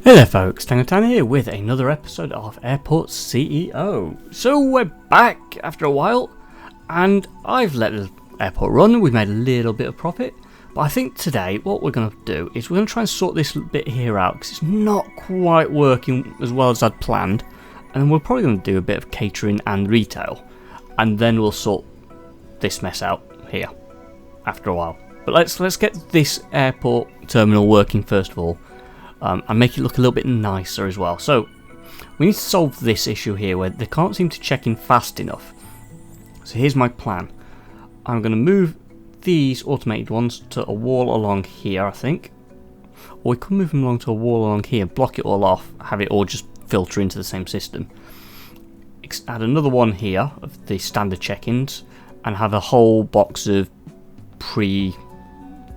Hey there folks, Tangotan here with another episode of Airport CEO. So we're back after a while, and I've let the airport run. We've made a little bit of profit, but I think today what we're going to do is we're going to try and sort this bit here out, because it's not quite working as well as I'd planned, and then we're probably going to do a bit of catering and retail, and then we'll sort this mess out here after a while. But let's get this airport terminal working first of all. And make it look a little bit nicer as well. So we need to solve this issue here where they can't seem to check in fast enough. So here's my plan. I'm going to move these automated ones to a wall along here, I think. Or we could move them along to a wall along here, block it all off, have it all just filter into the same system. Add another one here of the standard check-ins and have a whole box of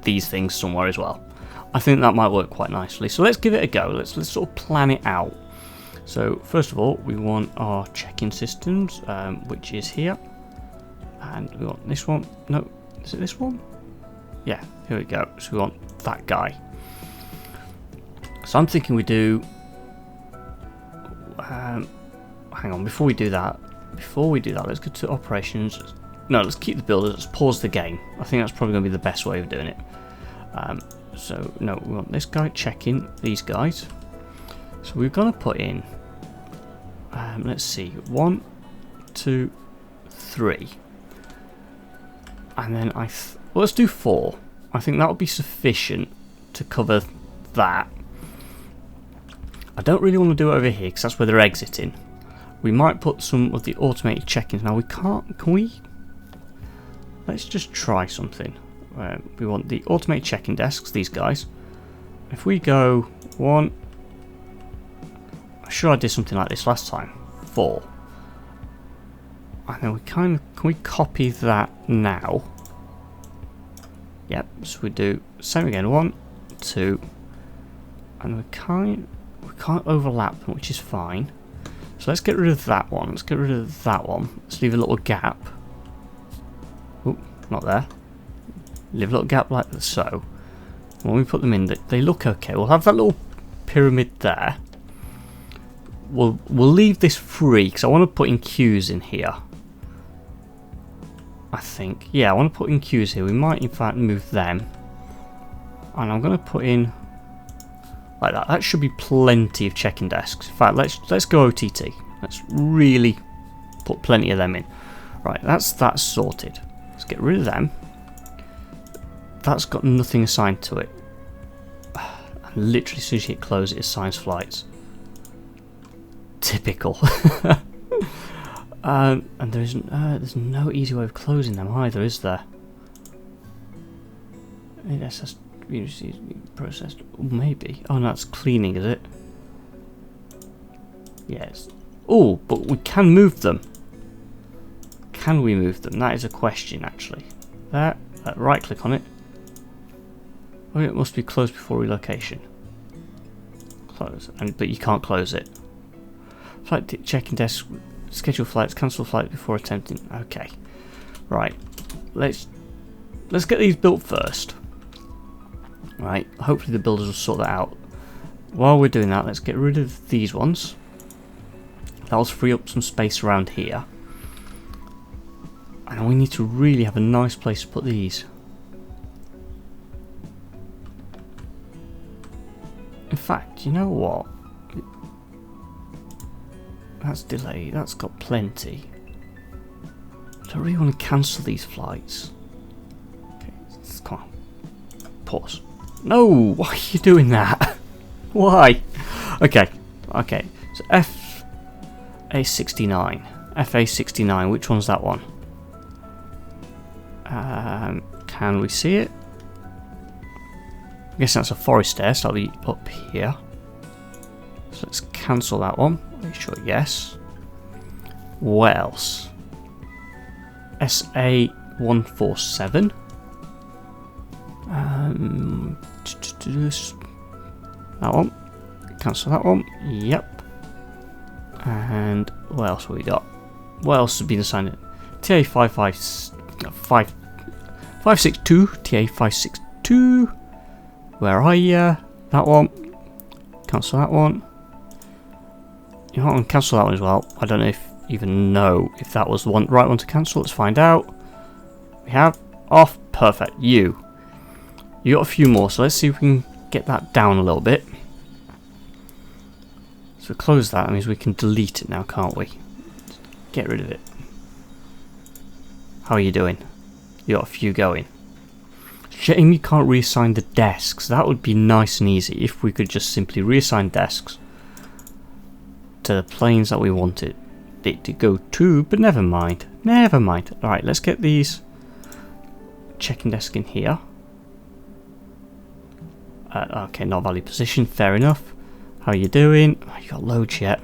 these things somewhere as well. I think that might work quite nicely. So let's give it a go. Let's sort of plan it out. So first of all, we want our check-in systems, which is here, and we want this one. No, is it this one? Yeah, here we go. So we want that guy. So I'm thinking we do. Hang on. Before we do that, let's go to operations. No, let's keep the builders. Let's pause the game. I think that's probably going to be the best way of doing it. So no, we want this guy checking these guys. So we're gonna put in. Let's see, 1, 2, 3, and then well, let's do 4. I think that will be sufficient to cover that. I don't really want to do it over here because that's where they're exiting. We might put some of the automated check-ins. Now we can't. Can we? Let's just try something. We want the automated check-in desks, these guys. If we go 1, I'm sure I did something like this last time, 4. And then can we copy that now? Yep, so we do same again, 1, 2, and we can't overlap them, which is fine. So let's get rid of that one, let's get rid of that one, let's leave a little gap. Oh, not there. Leave a little gap like so. When we put them in, they look okay. We'll have that little pyramid there. We'll leave this free because I want to put in queues in here. I think, yeah, I want to put in queues here. We might in fact move them, and I'm going to put in like that. That should be plenty of check-in desks. In fact, let's go OTT. Let's really put plenty of them in. Right, that's sorted. Let's get rid of them. That's got nothing assigned to it. And literally as soon as you hit close, it assigns flights. Typical. And there's no easy way of closing them either, is there? Yes, that's processed. Maybe. Oh no, that's cleaning, is it? Yes. Oh, but we can move them. Can we move them? That is a question, actually. Right click on it. Oh, it must be closed before relocation. Close, but you can't close it. Flight check-in desk, schedule flights, cancel flight before attempting. Okay, right. Let's get these built first. Right. Hopefully the builders will sort that out. While we're doing that, let's get rid of these ones. That'll free up some space around here. And we need to really have a nice place to put these. In fact, you know what? That's delayed. That's got plenty. I don't really want to cancel these flights. Okay, come on. Pause. No! Why are you doing that? Why? Okay. So FA69. FA69. Which one's that one? Can we see it? I guess that's a forest there, so that'll be up here. So let's cancel that one. Make sure yes. What else? SA147. That one. Cancel that one. Yep. And what else have we got? What else has been assigned? TA562. TA562. Where are ya? That one. Cancel that one. You know what, I'm going to cancel that one as well. I don't know if even know if that was the right one to cancel. Let's find out. We have off. Perfect. You got a few more, so let's see if we can get that down a little bit. So close that. That means we can delete it now, can't we? Get rid of it. How are you doing? You got a few going. Shame you can't reassign the desks. That would be nice and easy if we could just simply reassign desks to the planes that we wanted it to go to, but never mind. Never mind. Alright, let's get these checking desk in here. Okay, not valid position. Fair enough. How are you doing? Oh, you got loads yet.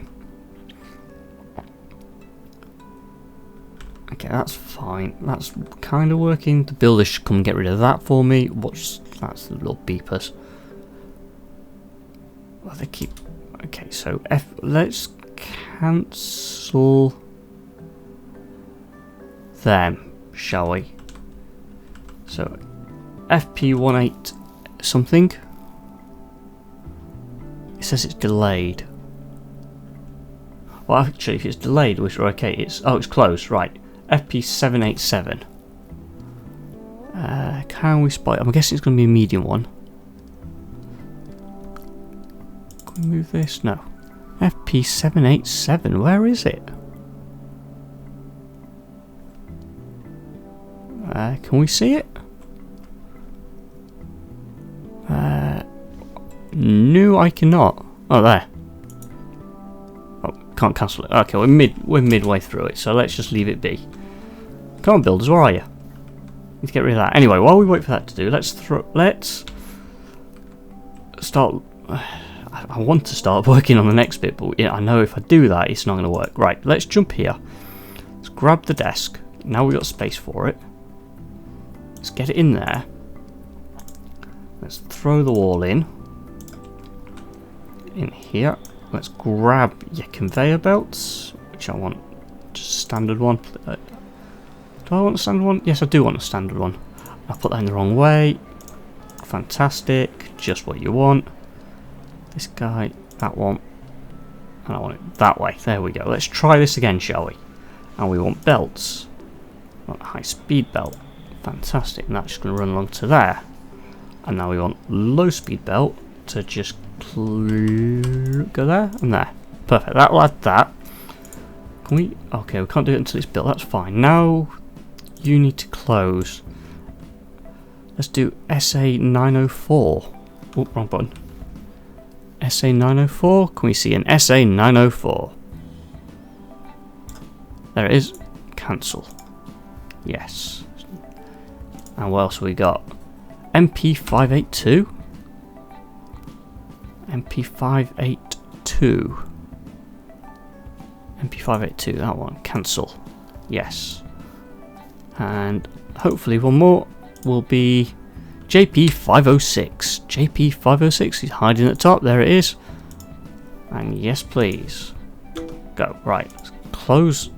Okay, that's fine. That's kind of working. The builder should come and get rid of that for me. That's the little beepers. Well, they keep. Okay, so let's cancel them, shall we? So FP18 something. It says it's delayed. Well, actually, if it's delayed, we're okay. It's closed, right? FP787. Can we spot it? I'm guessing it's going to be a medium one. Can we move this? No. FP787. Where is it? Can we see it? No, I cannot. Oh, there. Oh, can't cancel it. Okay, we're midway through it, so let's just leave it be. Come on, builders, where are you? Need to get rid of that. Anyway, while we wait for that to do, let's start. I want to start working on the next bit, but I know if I do that, it's not going to work. Right, let's jump here. Let's grab the desk. Now we've got space for it. Let's get it in there. Let's throw the wall in here. Let's grab your conveyor belts, which I want just a standard one. Do I want a standard one? Yes, I do want a standard one. I put that in the wrong way. Fantastic. Just what you want. This guy, that one, and I want it that way. There we go. Let's try this again, shall we? And we want belts. We want a high speed belt. Fantastic. And that's just going to run along to there. And now we want low speed belt to just go there and there. Perfect. That'll add that. Can we? Okay, we can't do it until it's built. That's fine. Now you need to close. Let's do SA904. Oh, wrong button. SA904. Can we see an SA904? There it is. Cancel. Yes. And what else have we got? MP582. MP582. MP582, that one. Cancel. Yes. And hopefully one more will be JP506. JP506 is hiding at the top. There it is. And yes, please. Go. Right. Let's close.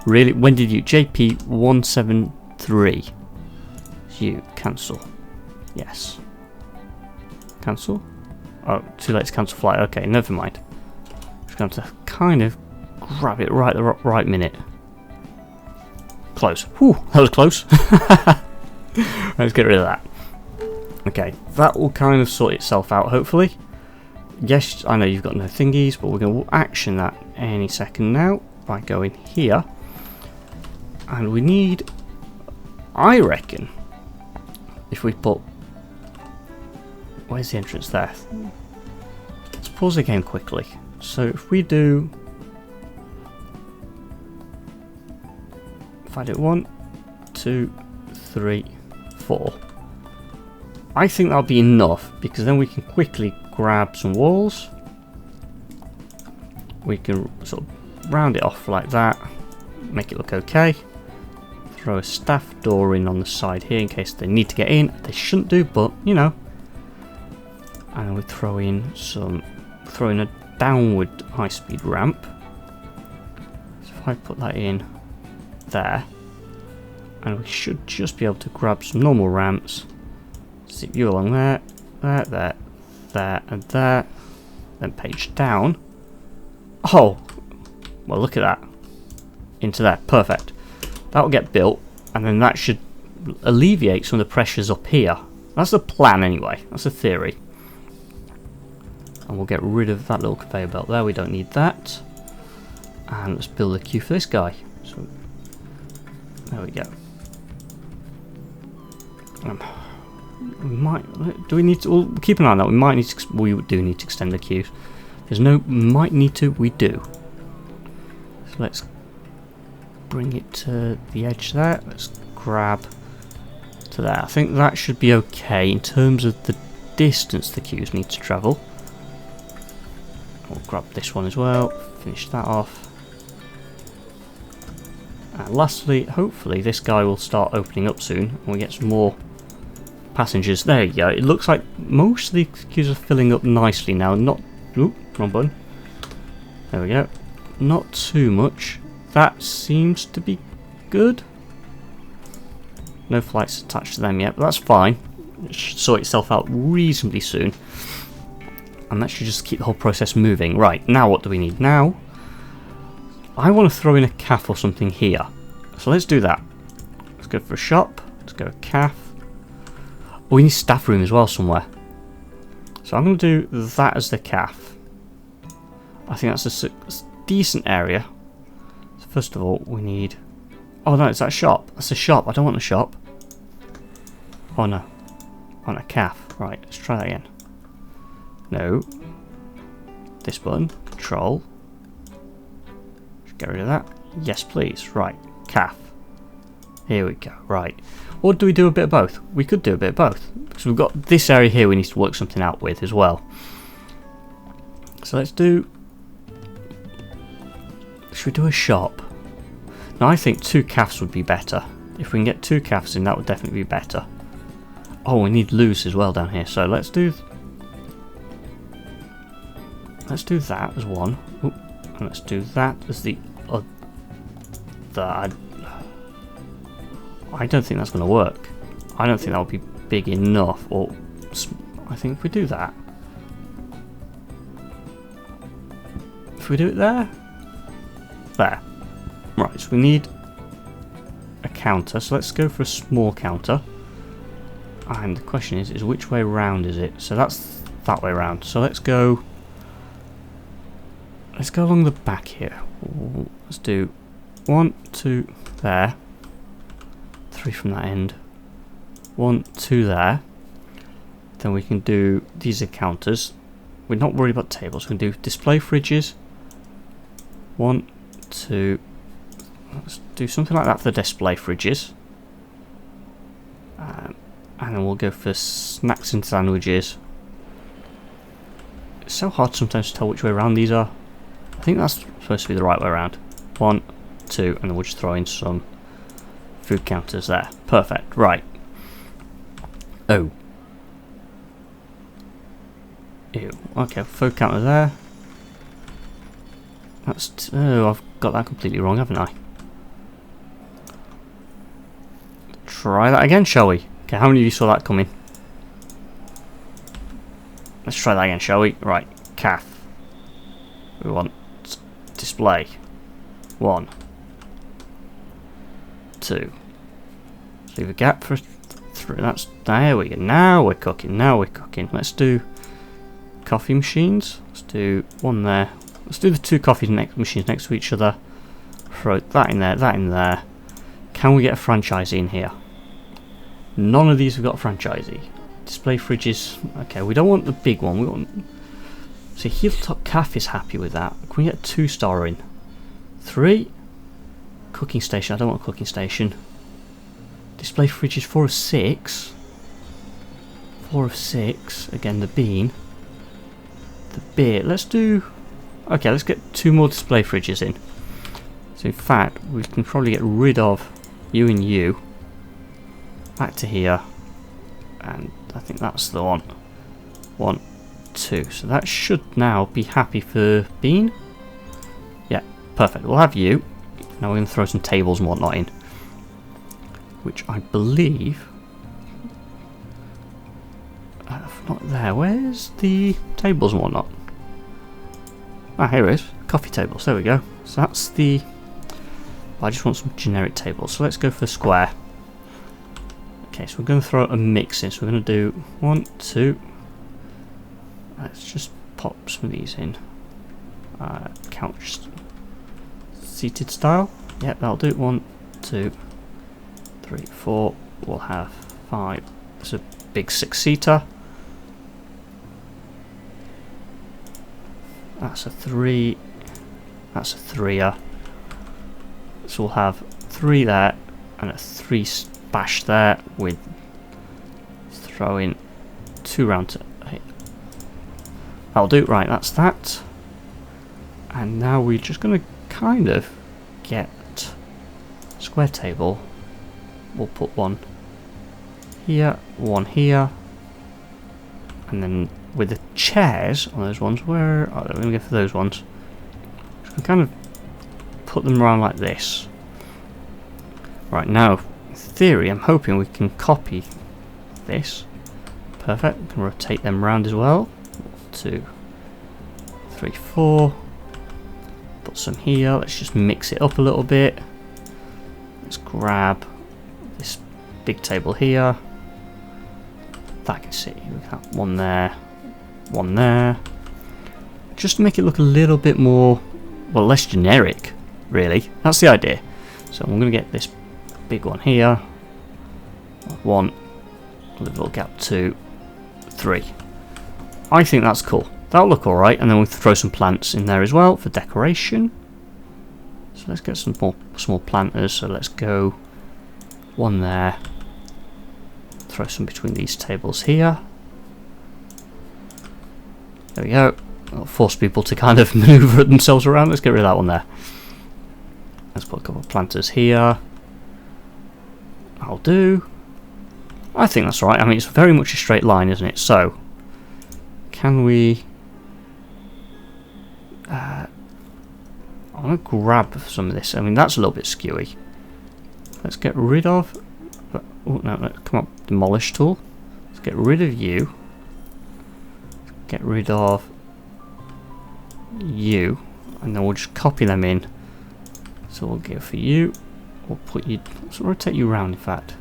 Really? When did you? JP173. You. Cancel. Yes. Cancel? Oh, too late to cancel flight. Okay, never mind. Just going to have to kind of grab it right at the right minute. Close. Whew, that was close. Let's get rid of that. Okay, that will kind of sort itself out, hopefully. Yes, I know you've got no thingies, but we're going to action that any second now by going here. And we need, I reckon, if we put... Where's the entrance there? Let's pause the game quickly. So if we do... If I do 1, 2, 3, 4. I think that'll be enough, because then we can quickly grab some walls. We can sort of round it off like that. Make it look okay. Throw a staff door in on the side here in case they need to get in. They shouldn't do, but you know. And we throw in a downward high-speed ramp. So if I put that in there, and we should just be able to grab some normal ramps. Zip you along there, there, and there. then page down. Oh, well, look at that. Into there, perfect. That will get built, and then that should alleviate some of the pressures up here. That's the plan anyway, that's the theory. And we'll get rid of that little conveyor belt there, we don't need that. And let's build a queue for this guy. So, there we go. We might, do we need to, we'll keep an eye on that, we do need to extend the queues. There's no might need to, we do. So let's bring it to the edge there, let's grab to there. I think that should be okay in terms of the distance the queues need to travel. We'll grab this one as well, finish that off. And lastly, hopefully this guy will start opening up soon and we get some more passengers. There you go. It looks like most of the queues are filling up nicely now. Not... Oop, wrong button. There we go. Not too much. That seems to be good. No flights attached to them yet, but that's fine. It should sort itself out reasonably soon. And that should just keep the whole process moving. Right, now what do we need? Now, I want to throw in a calf or something here. So let's do that. Let's go for a shop. Let's go calf. Oh, we need staff room as well somewhere. So I'm going to do that as the calf. I think that's a decent area. So first of all, we need... Oh no, it's that shop. That's a shop. I don't want a shop. Oh no. I want a calf. Right, let's try that again. No. This button. Control. Get rid of that. Yes, please. Right. Calf. Here we go. Right. Or do we do a bit of both? We could do a bit of both. Because we've got this area here we need to work something out with as well. So let's do... Should we do a shop? Now I think 2 calves would be better. If we can get 2 calves in, that would definitely be better. Oh, we need loose as well down here. So let's do... Let's do that as one. Oop. And let's do that as the other. I don't think that's going to work. I don't think that would be big enough. Or I think if we do that, if we do it there, right. So we need a counter. So let's go for a small counter. And the question is which way round is it? So that's that way round. So let's go. Let's go along the back here. Let's do 1, 2 there. 3 from that end. 1, 2 there. Then we can do these are counters. We're not worried about tables. We can do display fridges. 1, 2. Let's do something like that for the display fridges. And then we'll go for snacks and sandwiches. It's so hard sometimes to tell which way around these are. I think that's supposed to be the right way around. 1, 2, and then we'll just throw in some food counters there. Perfect. Right. Oh. Ew. Okay, food counter there. That's... oh, I've got that completely wrong, haven't I? Try that again, shall we? Okay, how many of you saw that coming? Let's try that again, shall we? Right. Calf. We want... display. 1, 2. Leave a gap for 3. That's there we go. Now we're cooking. Now we're cooking. Let's do coffee machines. Let's do one there. Let's do the 2 coffee machines next to each other. Throw that in there. That in there. Can we get a franchisee in here? None of these have got a franchisee. Display fridges. Okay, we don't want the big one. We want. See, Hilltop Cafe is happy with that. Can we get a 2-star in? 3. Cooking station. I don't want a cooking station. Display fridges 4 of 6. 4 of 6. Again, the bean. The beer. Let's do... Okay, let's get 2 more display fridges in. So in fact, we can probably get rid of you and you. Back to here. And I think that's the one. 1, 2. So that should now be happy for bean. Yeah, perfect. We'll have you. Now we're going to throw some tables and whatnot in. Which I believe... not there. Where's the tables and whatnot? Ah, here it is. Coffee tables. There we go. So that's the... I just want some generic tables. So let's go for square. Okay, so we're going to throw a mix in. So we're going to do 1, 2. Let's just pop some of these in. Couch seated style. Yep, that'll do. 1, 2, 3, 4. We'll have 5. It's a big 6-seater. That's a 3. That's a 3er. So we'll have 3 there and a 3 bash there with throwing 2 round to 8. That'll do. Right, that's that. And now we're just going to kind of get square table. We'll put one here, one here, and then with the chairs on those ones, where are they? We're going to go for those ones. So we kind of put them around like this. Right, now, in theory, I'm hoping we can copy this. Perfect. We can rotate them around as well. 2, 3, 4. Put some here. Let's just mix it up a little bit. Let's grab this big table here. That can sit. We have one there, one there. Just to make it look a little bit more, well, less generic, really. That's the idea. So I'm going to get this big one here. 1, a little gap, 2, 3. I think that's cool. That'll look alright, and then we'll throw some plants in there as well for decoration. So let's get some more small planters. So let's go 1 there. Throw some between these tables here. There we go. That'll force people to kind of maneuver themselves around. Let's get rid of that one there. Let's put a couple of planters here. I'll do. I think that's right. I mean, it's very much a straight line, isn't it? So, can we... I'm going to grab some of this. I mean, that's a little bit skewy. Let's get rid of... Oh, no, come on, demolish tool. Let's get rid of you. Get rid of you. And then we'll just copy them in. So we'll go for you. We'll put you... Let's rotate you around, in fact.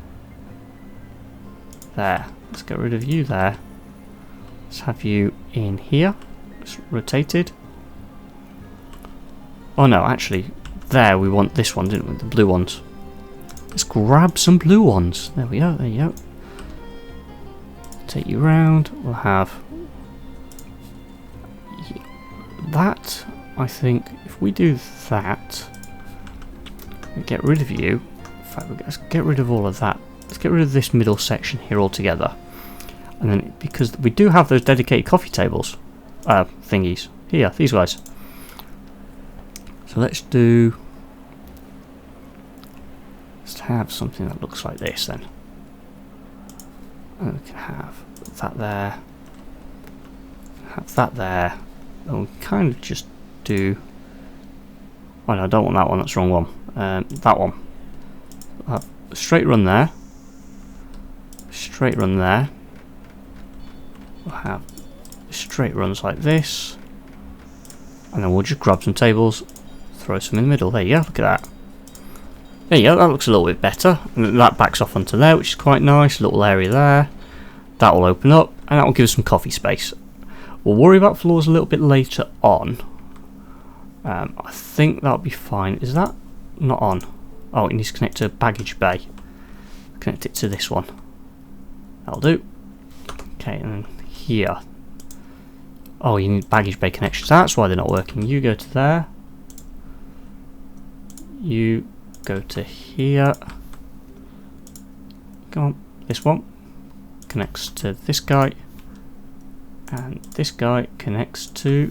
There. Let's get rid of you there. Let's have you in here. It's rotated. Oh no, actually, there we want this one, didn't we? The blue ones. Let's grab some blue ones. There we go, there you go. Take you round. We'll have that. I think if we do that, we get rid of you. In fact, let's get rid of all of that. Let's get rid of this middle section here altogether. And then, because we do have those dedicated coffee tables, thingies here, these guys. So let's do. Let's have something that looks like this then. And we can have that there. Have that there. And we kind of just do. Oh no, I don't want that one. That's the wrong one. That one. We'll have a straight run there. Straight run there. We'll have straight runs like this, and then we'll just grab some tables, throw some in the middle. There you go, look at that. There you go, that looks a little bit better. And that backs off onto there, which is quite nice. Little area there. That will open up, and that will give us some coffee space. We'll worry about floors a little bit later on. I think that'll be fine. Is that not on? Oh, it needs to connect to a baggage bay. Connect it to this one. That'll do. Okay, and then here. Oh, you need baggage bay connections. That's why they're not working. You go to there. You go to here. Come on, this one connects to this guy, and this guy connects to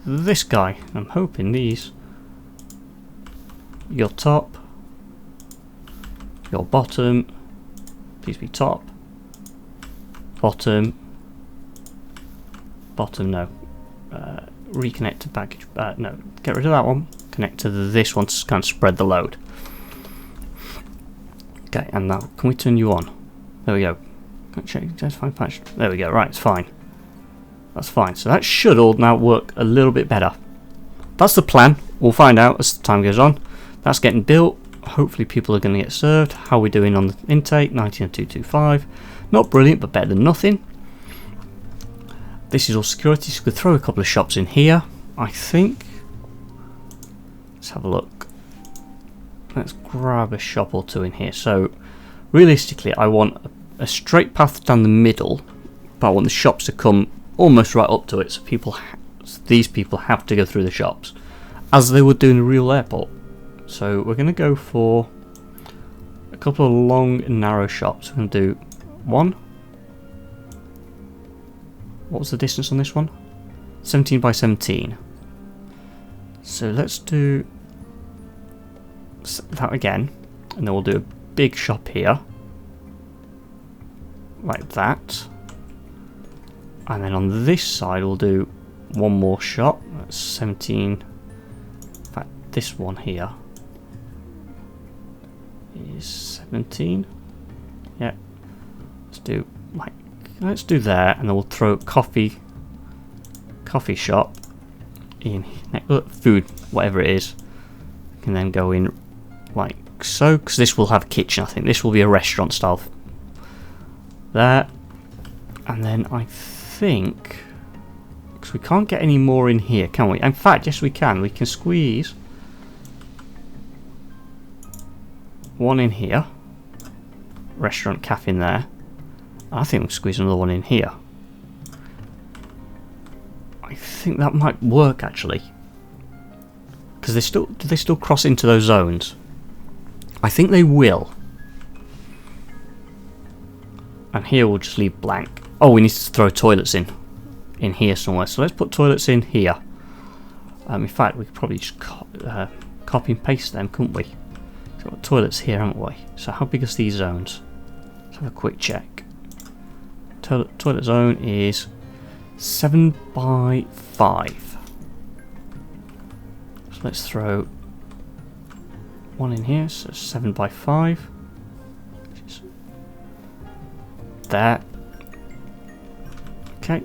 this guy. I'm hoping these, your top, your bottom, please be top, bottom, no, reconnect to baggage, no, get rid of that one, connect to this one to kind of spread the load. Okay, and now can we turn you on? There we go. Check, just find patch. There we go. Right, it's fine. That's fine. So that should all now work a little bit better. that's the plan. We'll find out as time goes on. That's getting built. Hopefully people are going to get served. How are we doing on the intake? 19.225. Not brilliant, but better than nothing. This is all security, so we could throw a couple of shops in here, I think. Let's have a look. Let's grab a shop or two in here. So, realistically, I want a straight path down the middle, but I want the shops to come almost right up to it, so these people have to go through the shops, as they would do in a real airport. So we're going to go for a couple of long and narrow shops. We're going to do one. What was the distance on this one? 17 by 17. So let's do that again, and then we'll do a big shop here, like that. And then on this side we'll do one more shop. That's 17. In fact, this one here is 17. Yeah. Let's do there, and then we'll throw coffee shop in food, whatever it is. Can then go in like so, because this will have a kitchen. I think this will be a restaurant style. There, and then I think, because we can't get any more in here, can we? In fact, yes we can. We can squeeze one in here, restaurant cafe in there. I think we'll squeeze another one in here. I think that might work actually, because do they still cross into those zones? I think they will. And here we'll just leave blank. Oh, we need to throw toilets in here somewhere. So let's put toilets in here. In fact, we could probably just copy and paste them, couldn't we? So we've got toilets here, haven't we? So how big is these zones? Let's have a quick check. Toilet zone is 7 by 5. So let's throw one in here. So 7 by 5. There. Okay.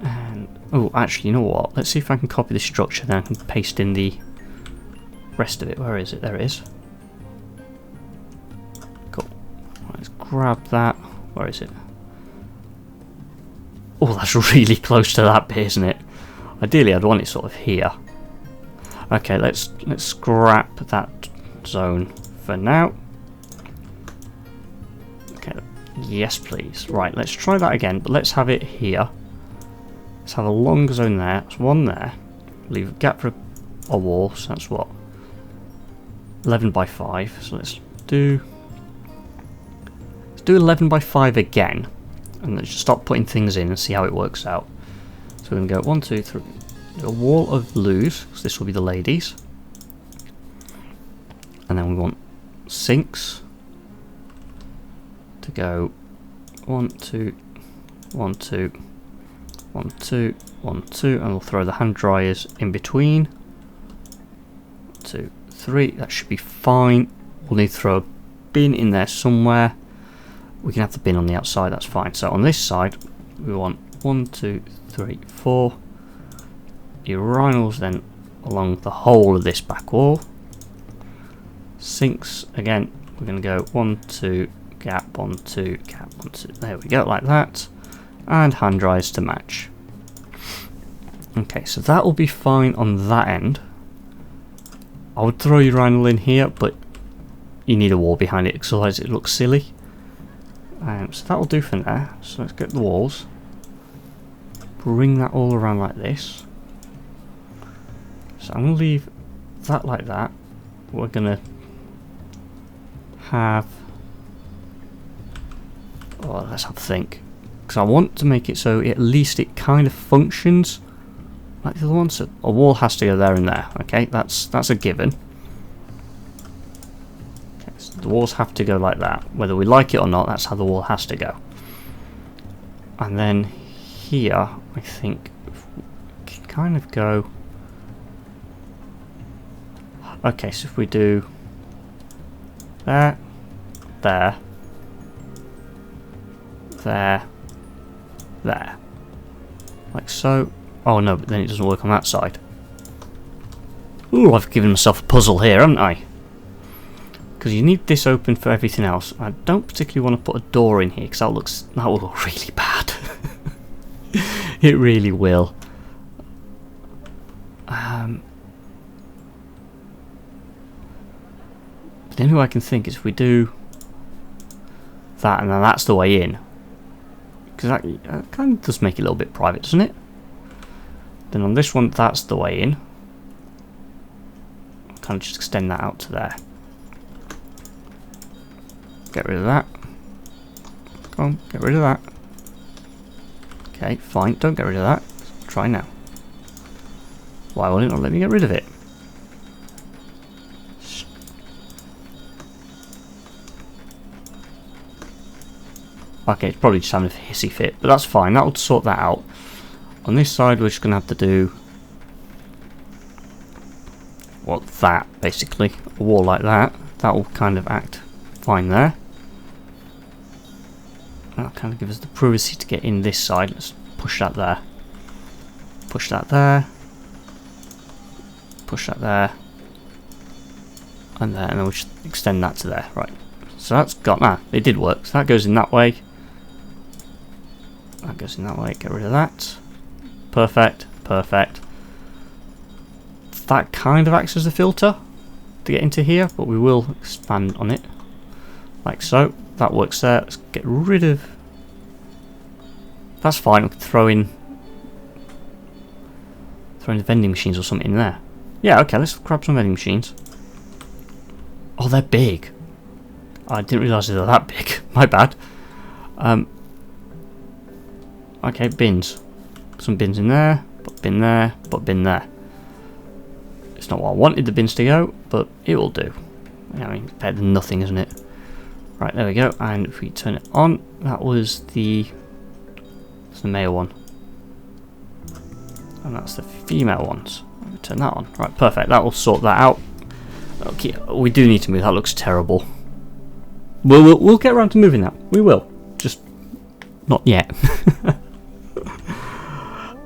And oh, actually, you know what? Let's see if I can copy the structure, then I can paste in the rest of it. Where is it? There it is. Cool. Let's grab that. Where is it? Oh, that's really close to that bit, isn't it? Ideally, I'd want it sort of here. Okay, let's scrap that zone for now. Okay, yes please. Right, let's try that again, but let's have it here. Let's have a long zone there. That's one there. Leave a gap for a wall, so that's what? 11 by 5. So let's do 11 by 5 again, and let's just stop putting things in and see how it works out. So we're going to go 1, 2, 3, a wall of blues, because this will be the ladies, and then we want sinks to go 1, 2, 1, 2, 1, 2, 1, 2, and we'll throw the hand dryers in between. 2, 3, that should be fine. We'll need to throw a bin in there somewhere. We can have the bin on the outside, that's fine. So on this side, we want 1, 2, 3, 4 urinals then along the whole of this back wall. Sinks, again, we're going to go 1, 2, gap, 1, 2, gap, 1, 2. There we go, like that. And hand dryers to match. Okay, so that will be fine on that end. I would throw urinal in here, but you need a wall behind it, because otherwise it looks silly. So that will do for now. So let's get the walls. Bring that all around like this. So I'm going to leave that like that. We're going to have... Oh, let's have a think. Because I want to make it so at least it kind of functions like the other one. So a wall has to go there and there. Okay, that's a given. The walls have to go like that. Whether we like it or not, that's how the wall has to go. And then here, I think, we can kind of go... Okay, so if we do... There, there, there, there. Like so. Oh no, but then it doesn't work on that side. Ooh, I've given myself a puzzle here, haven't I? Because you need this open for everything else. I don't particularly want to put a door in here because that will look really bad. It really will. The only way I can think is if we do that and then that's the way in. Because that kind of does make it a little bit private, doesn't it? Then on this one, that's the way in. I'll kind of just extend that out to there. Get rid of that. Come on, get rid of that. Okay, fine, don't get rid of that. Try now. Why will it not let me get rid of it? Okay, it's probably just having a hissy fit, but that's fine. That'll sort that out. On this side, we're just going to have to do that, basically. A wall like that. That will kind of act fine there. That'll kind of give us the privacy to get in this side. Let's push that there. Push that there. Push that there. And then we'll just extend that to there. Right. So that's got that. It did work. So that goes in that way. That goes in that way. Get rid of that. Perfect. Perfect. That kind of acts as a filter to get into here, but we will expand on it. Like so. That works there. Let's get rid of... That's fine. We can throw in the vending machines or something in there. Yeah, okay, let's grab some vending machines. Oh, they're big. I didn't realise they were that big. My bad. Okay, bins. Some bins in there, put bin there, put bin there. It's not what I wanted the bins to go, but it will do. I mean, better than nothing, isn't it? Right, there we go. And if we turn it on, that was the male one. And that's the female ones. Turn that on. Right, perfect. That will sort that out. Okay, we do need to move. That looks terrible. We'll get around to moving that. We will. Just not yet.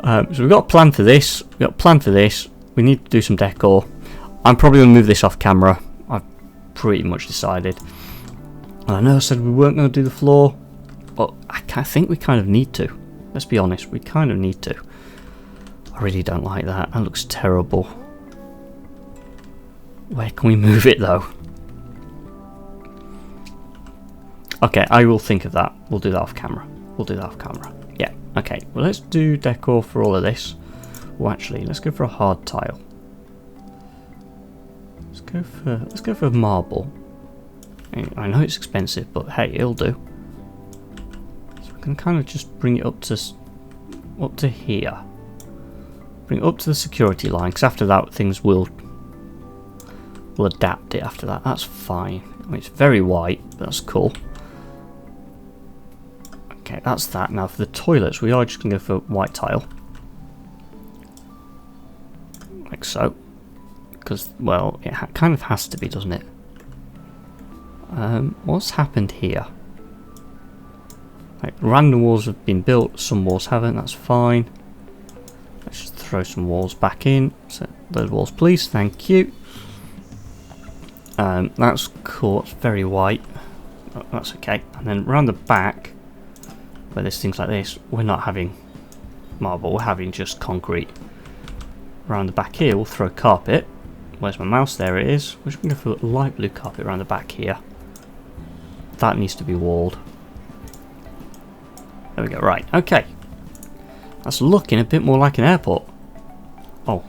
So we've got a plan for this. We've got a plan for this. We need to do some decor. I'm probably going to move this off camera. I've pretty much decided. And I know I said we weren't going to do the floor, but I think we kind of need to. Let's be honest. We kind of need to. I really don't like that. That looks terrible. Where can we move it though? Okay, I will think of that. We'll do that off camera. We'll do that off camera. Yeah, okay. Well, let's do decor for all of this. Well, actually, let's go for a hard tile. Let's go for marble. I know it's expensive, but hey, it'll do. So we can kind of just bring it up to here. Bring it up to the security line, because after that things will adapt it after that. That's fine. I mean, it's very white, but that's cool. Okay, that's that. Now for the toilets, we are just going to go for white tile. Like so. Because, well, it kind of has to be, doesn't it? What's happened here? Like, random walls have been built, some walls haven't, that's fine. Let's just throw some walls back in. So those walls, please. Thank you. That's cool. It's very white. Oh, that's okay. And then around the back, where there's things like this, we're not having marble. We're having just concrete. Around the back here, we'll throw carpet. Where's my mouse? There it is. We're just going to go for light blue carpet around the back here. That needs to be walled. There we go. Right. Okay. That's looking a bit more like an airport. Oh,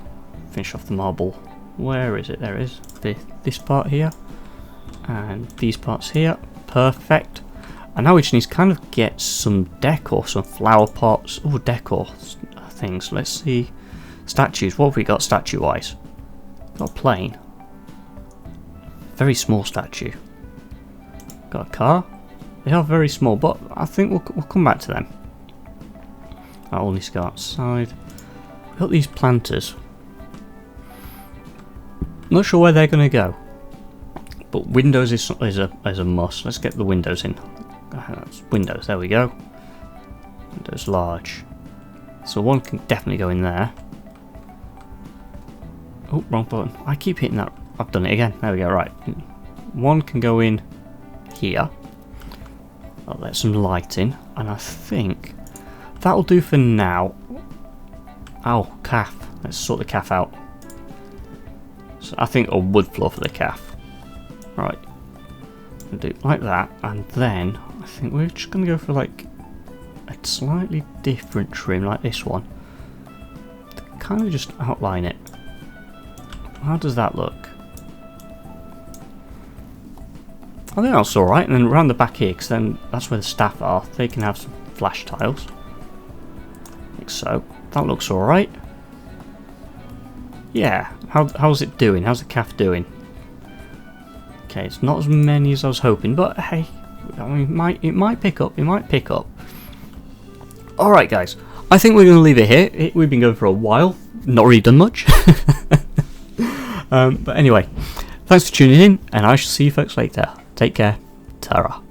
finish off the marble. Where is it? There it is. This part here. And these parts here. Perfect. And now we just need to kind of get some decor, some flower pots. Oh, decor things. Let's see. Statues. What have we got statue-wise? Got a plane. Very small statue. Got a car. They are very small, but I think we'll come back to them. That all needs to go outside. We've got these planters. Not sure where they're going to go, but windows is a must. Let's get the windows in. That's windows. There we go. Windows large. So one can definitely go in there. Oh, wrong button. I keep hitting that. I've done it again. There we go, right. One can go in here. I'll let some light in. And I think that'll do for now. Oh, calf. Let's sort the calf out. So I think a wood floor for the calf. Right. We'll do it like that. And then I think we're just going to go for like a slightly different trim like this one. To kind of just outline it. How does that look? I think that's alright. And then around the back here, because then that's where the staff are, they can have some flash tiles. Like so. That looks alright. Yeah. How's it doing? How's the calf doing? Okay, it's not as many as I was hoping, but hey, I mean, it might pick up. It might pick up. Alright, guys. I think we're going to leave it here. We've been going for a while. Not really done much. But anyway, thanks for tuning in, and I shall see you folks later. Take care. Ta-ra.